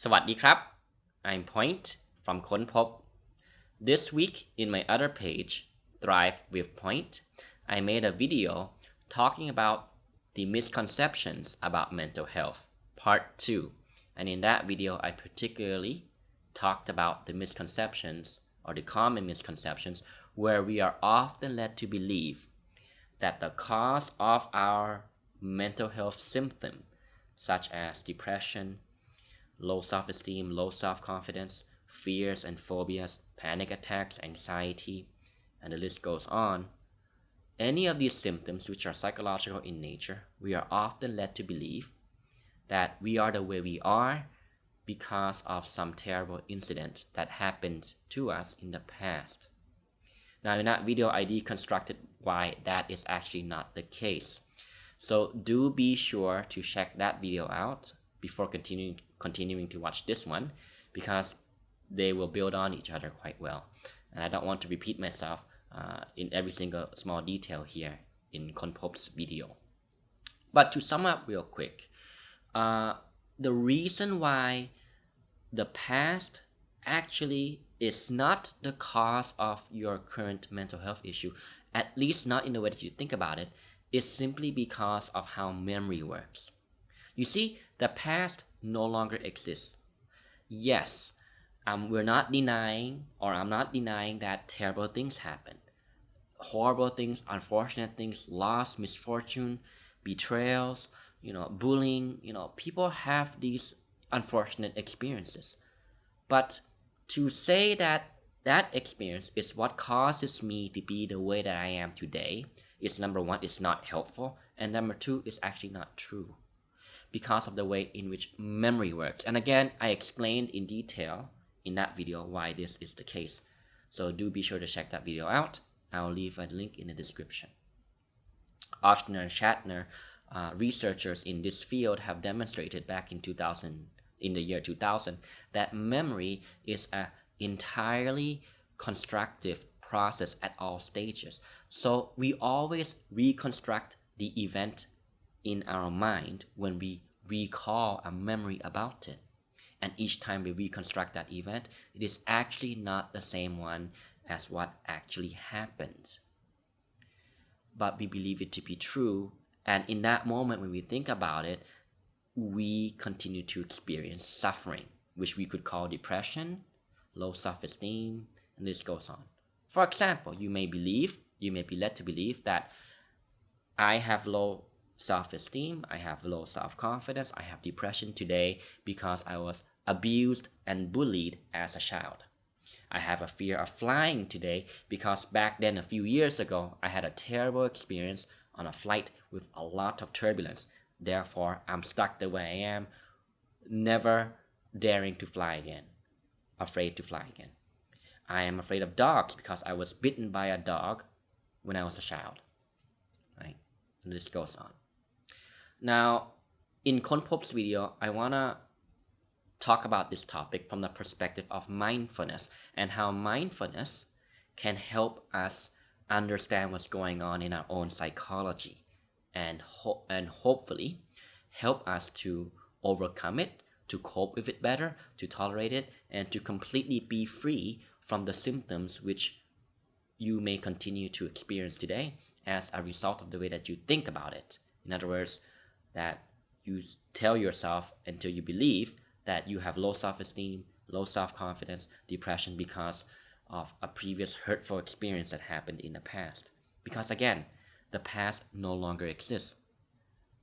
สวัสดีครับ I'm Point from ค้นพบ This week in my other page, Thrive with Point, I made a video talking about the misconceptions about mental health, part 2. And in that video, I particularly talked about the misconceptions or the common misconceptions where we are often led to believe that the cause of our mental health symptom, such as depression, low self-esteem, low self-confidence, fears and phobias, panic attacks, anxiety, and the list goes on. Any of these symptoms which are psychological in nature, we are often led to believe that we are the way we are because of some terrible incident that happened to us in the past. Now in that video, I deconstructed why that is actually not the case. So do be sure to check that video out before continuing to watch this one, because they will build on each other quite well. And I don't want to repeat myself in every single small detail here in Konpop's video. But to sum up real quick, the reason why the past actually is not the cause of your current mental health issue, at least not in the way that you think about it, is simply because of how memory works. You see, the past no longer exists. Yes, we're not denying, or I'm not denying that terrible things happen. Horrible things, unfortunate things, loss, misfortune, betrayals, bullying, people have these unfortunate experiences. But to say that that experience is what causes me to be the way that I am today is, number one, is not helpful, and number two, is actually not true because of the way in which memory works. And again, I explained in detail in that video why this is the case. So do be sure to check that video out. I'll leave a link in the description. Ochsner and Shatner, researchers in this field, have demonstrated back in the year 2000, that memory is an entirely constructive process at all stages. So we always reconstruct the event in our mind when we recall a memory about it. And each time we reconstruct that event, it is actually not the same one as what actually happened. But we believe it to be true, and in that moment when we think about it, we continue to experience suffering, which we could call depression, low self-esteem, and this goes on. For example, you may be led to believe that I have low self-esteem, I have low self-confidence, I have depression today because I was abused and bullied as a child. I have a fear of flying today because back then, a few years ago, I had a terrible experience on a flight with a lot of turbulence. Therefore, I'm stuck the way I am, never daring to fly again, afraid to fly again. I am afraid of dogs because I was bitten by a dog when I was a child. Right? And this goes on. Now, in Konpop's video, I want to talk about this topic from the perspective of mindfulness and how mindfulness can help us understand what's going on in our own psychology and hopefully help us to overcome it, to cope with it better, to tolerate it, and to completely be free from the symptoms which you may continue to experience today as a result of the way that you think about it. In other words, that you tell yourself until you believe that you have low self-esteem, low self-confidence, depression because of a previous hurtful experience that happened in the past. Because again, the past no longer exists.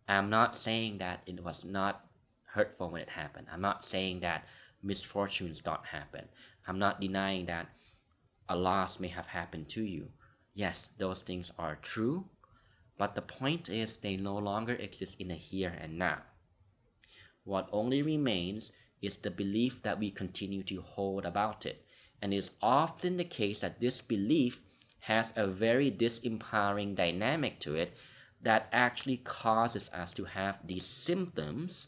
I'm not saying that it was not hurtful when it happened. I'm not saying that misfortunes don't happen. I'm not denying that a loss may have happened to you. Yes, those things are true, but the point is they no longer exist in the here and now. What only remains is the belief that we continue to hold about it. And it is often the case that this belief has a very disempowering dynamic to it that actually causes us to have these symptoms,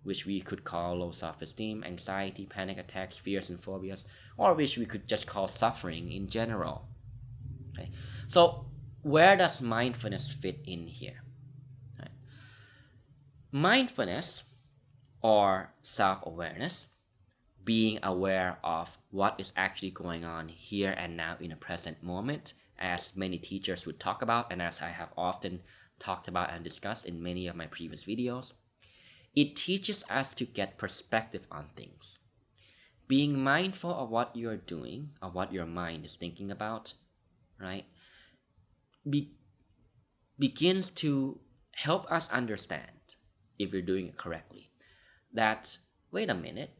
which we could call low self-esteem, anxiety, panic attacks, fears and phobias, or which we could just call suffering in general. Okay. So where does mindfulness fit in here? Right. Mindfulness or self-awareness, being aware of what is actually going on here and now in the present moment, as many teachers would talk about and as I have often talked about and discussed in many of my previous videos. It teaches us to get perspective on things. Being mindful of what you're doing, of what your mind is thinking about, right, begins to help us understand, if you're doing it correctly, that, wait a minute,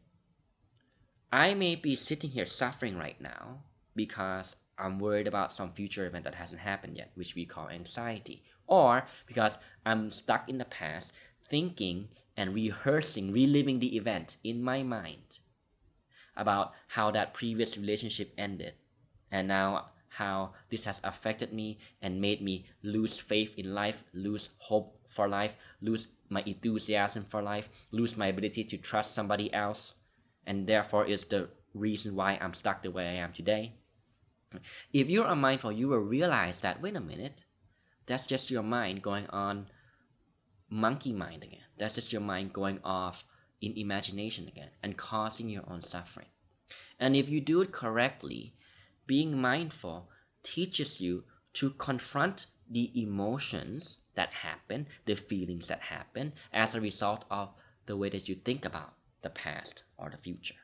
I may be sitting here suffering right now because I'm worried about some future event that hasn't happened yet, which we call anxiety, or because I'm stuck in the past thinking and rehearsing, reliving the event in my mind about how that previous relationship ended, and now how this has affected me and made me lose faith in life, lose hope for life, lose my enthusiasm for life, lose my ability to trust somebody else, and therefore is the reason why I'm stuck the way I am today. If you are mindful, you will realize that, wait a minute, that's just your mind going on monkey mind again. That's just your mind going off in imagination again and causing your own suffering. And if you do it correctly, being mindful teaches you to confront the emotions that happen, the feelings that happen as a result of the way that you think about the past or the future.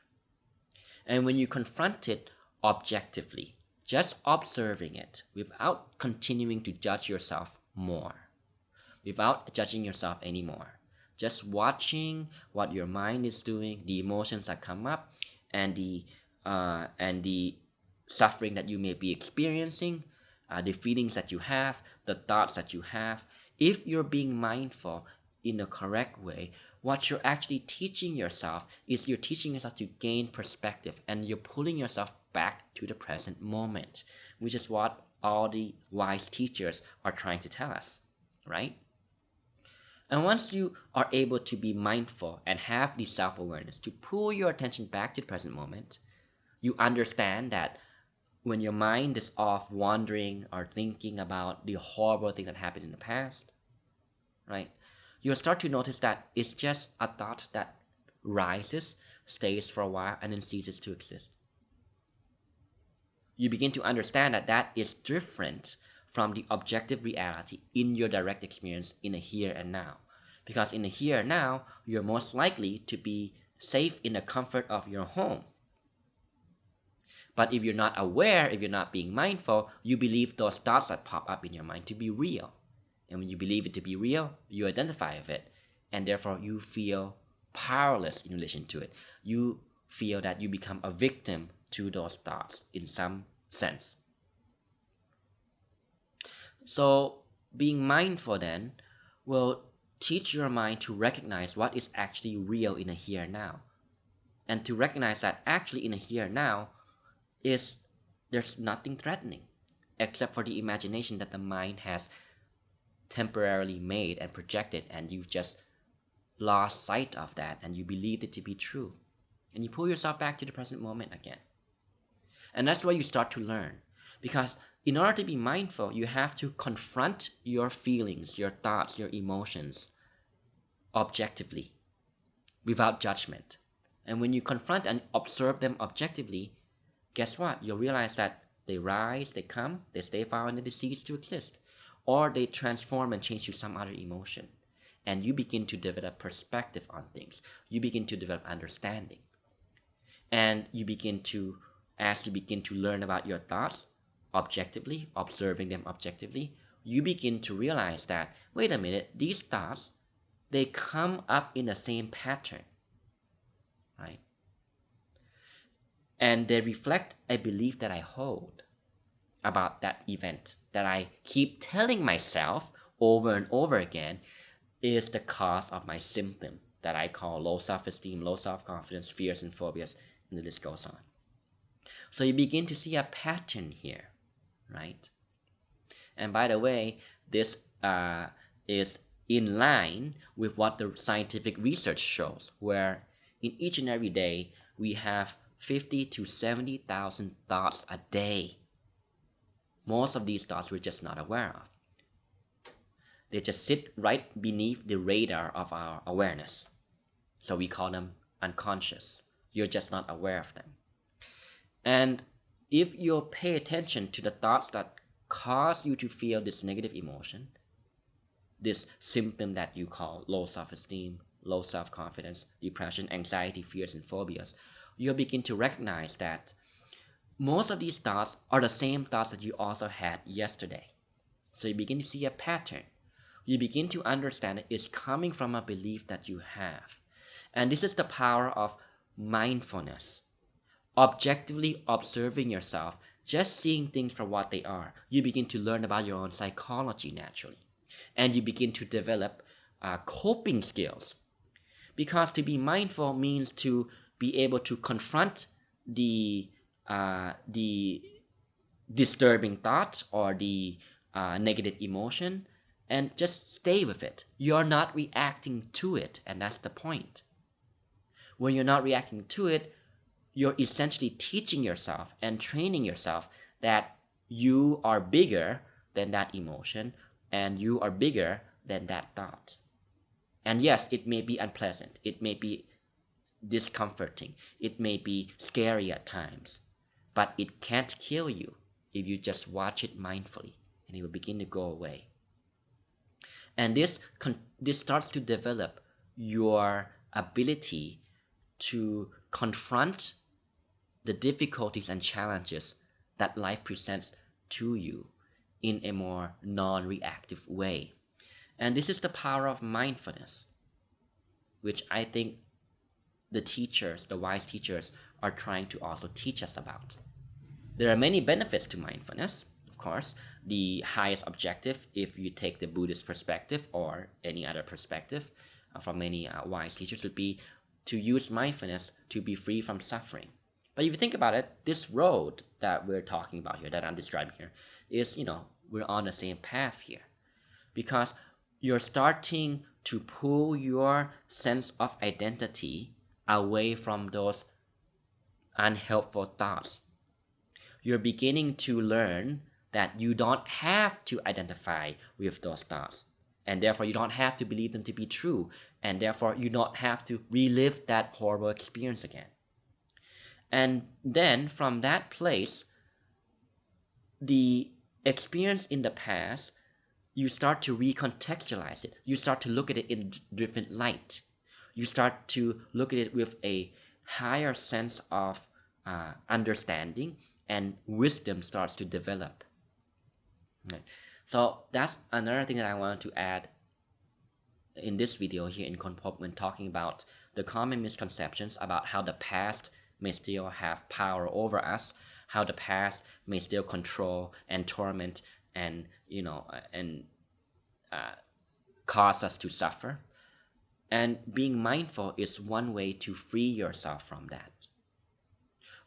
And when you confront it objectively, just observing it without continuing to judge yourself more, without judging yourself anymore, just watching what your mind is doing, the emotions that come up, and the suffering that you may be experiencing, the feelings that you have, the thoughts that you have. If you're being mindful in a correct way, what you're actually teaching yourself is you're teaching yourself to gain perspective, and you're pulling yourself back to the present moment, which is what all the wise teachers are trying to tell us, right? And once you are able to be mindful and have the self-awareness to pull your attention back to the present moment, you understand that when your mind is off wandering or thinking about the horrible thing that happened in the past, right, you'll start to notice that it's just a thought that rises, stays for a while, and then ceases to exist. You begin to understand that that is different from the objective reality in your direct experience in the here and now. Because in the here and now, you're most likely to be safe in the comfort of your home. But if you're not aware, if you're not being mindful, you believe those thoughts that pop up in your mind to be real. And when you believe it to be real, you identify with it. And therefore, you feel powerless in relation to it. You feel that you become a victim to those thoughts in some sense. So being mindful then will teach your mind to recognize what is actually real in the here and now. And to recognize that actually in the here and now there's nothing threatening except for the imagination that the mind has temporarily made and projected, and you've just lost sight of that and you believed it to be true. And you pull yourself back to the present moment again. And that's where you start to learn. Because in order to be mindful, you have to confront your feelings, your thoughts, your emotions objectively, without judgment. And when you confront and observe them objectively, guess what? You'll realize that they rise, they come, they stay for a while, and then they cease to exist. Or they transform and change to some other emotion. And you begin to develop perspective on things. You begin to develop understanding. And you begin to, as you begin to learn about your thoughts objectively, observing them objectively, you begin to realize that, wait a minute, these thoughts, they come up in the same pattern, right? And they reflect a belief that I hold about that event, that I keep telling myself over and over again is the cause of my symptom that I call low self-esteem, low self-confidence, fears and phobias, and the list goes on. So you begin to see a pattern here, right? And by the way, this is in line with what the scientific research shows, where in each and every day we have 50 to 70,000 thoughts a day. Most of these thoughts we're just not aware of. They just sit right beneath the radar of our awareness. So we call them unconscious. You're just not aware of them. And if you pay attention to the thoughts that cause you to feel this negative emotion, this symptom that you call low self-esteem, low self-confidence, depression, anxiety, fears, and phobias, you'll begin to recognize that most of these thoughts are the same thoughts that you also had yesterday. So you begin to see a pattern. You begin to understand that it's coming from a belief that you have. And this is the power of mindfulness. Objectively observing yourself, just seeing things for what they are, you begin to learn about your own psychology naturally. And you begin to develop coping skills. Because to be mindful means to be able to confront the disturbing thought or the negative emotion and just stay with it. You're not reacting to it, and that's the point. When you're not reacting to it, you're essentially teaching yourself and training yourself that you are bigger than that emotion and you are bigger than that thought. And yes, it may be unpleasant. It may be discomforting. It may be scary at times. But it can't kill you if you just watch it mindfully, and it will begin to go away. And this starts to develop your ability to confront the difficulties and challenges that life presents to you in a more non-reactive way. And this is the power of mindfulness, which I think the wise teachers, are trying to also teach us about. There are many benefits to mindfulness. Of course, the highest objective, if you take the Buddhist perspective or any other perspective from many wise teachers, would be to use mindfulness to be free from suffering. But if you think about it, this road that we're talking about here, that I'm describing here, is, we're on the same path here. Because you're starting to pull your sense of identity away from those unhelpful thoughts. You're beginning to learn that you don't have to identify with those thoughts, and therefore you don't have to believe them to be true, and therefore you don't have to relive that horrible experience again. And then from that place, the experience in the past, you start to recontextualize it. You start to look at it in different light. You start to look at it with a higher sense of understanding, and wisdom starts to develop. Right. So that's another thing that I wanted to add in this video here in Konpop when talking about the common misconceptions about how the past may still have power over us, how the past may still control and torment and cause us to suffer. And being mindful is one way to free yourself from that.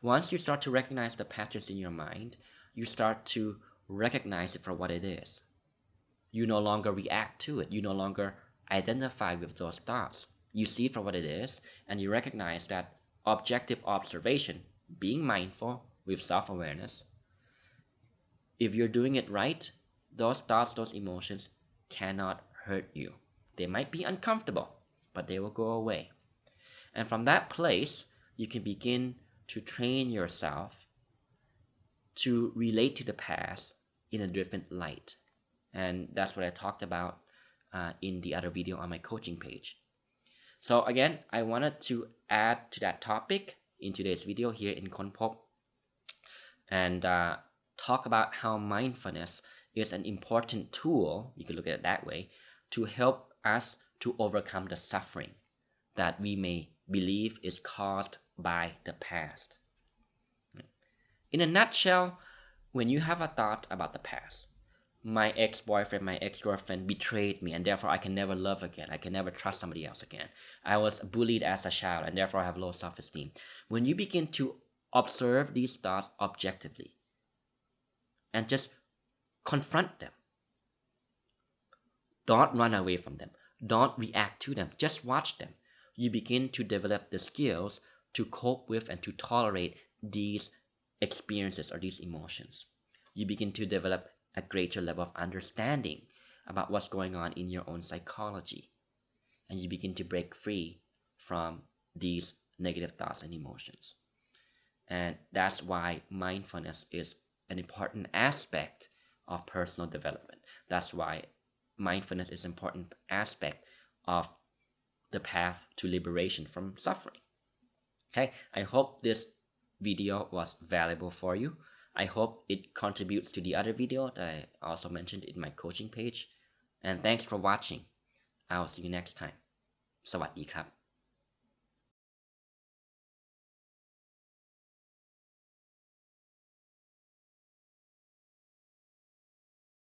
Once you start to recognize the patterns in your mind, you start to recognize it for what it is. You no longer react to it. You no longer identify with those thoughts. You see it for what it is, and you recognize that objective observation, being mindful with self-awareness, if you're doing it right, those thoughts, those emotions cannot hurt you. They might be uncomfortable, but they will go away. And from that place, you can begin to train yourself to relate to the past in a different light. And that's what I talked about in the other video on my coaching page. So again, I wanted to add to that topic in today's video here in Konpop and talk about how mindfulness is an important tool, you can look at it that way, to help us to overcome the suffering that we may believe is caused by the past. In a nutshell, when you have a thought about the past, my ex-boyfriend, my ex-girlfriend betrayed me and therefore I can never love again. I can never trust somebody else again. I was bullied as a child and therefore I have low self-esteem. When you begin to observe these thoughts objectively and just confront them, don't run away from them. Don't react to them. Just watch them. You begin to develop the skills to cope with and to tolerate these experiences or these emotions. You begin to develop a greater level of understanding about what's going on in your own psychology. And you begin to break free from these negative thoughts and emotions. And that's why mindfulness is an important aspect of personal development. That's why mindfulness is an important aspect of the path to liberation from suffering. Okay, I hope this video was valuable for you. I hope it contributes to the other video that I also mentioned in my coaching page. And thanks for watching. I'll see you next time. สวัสดีครับ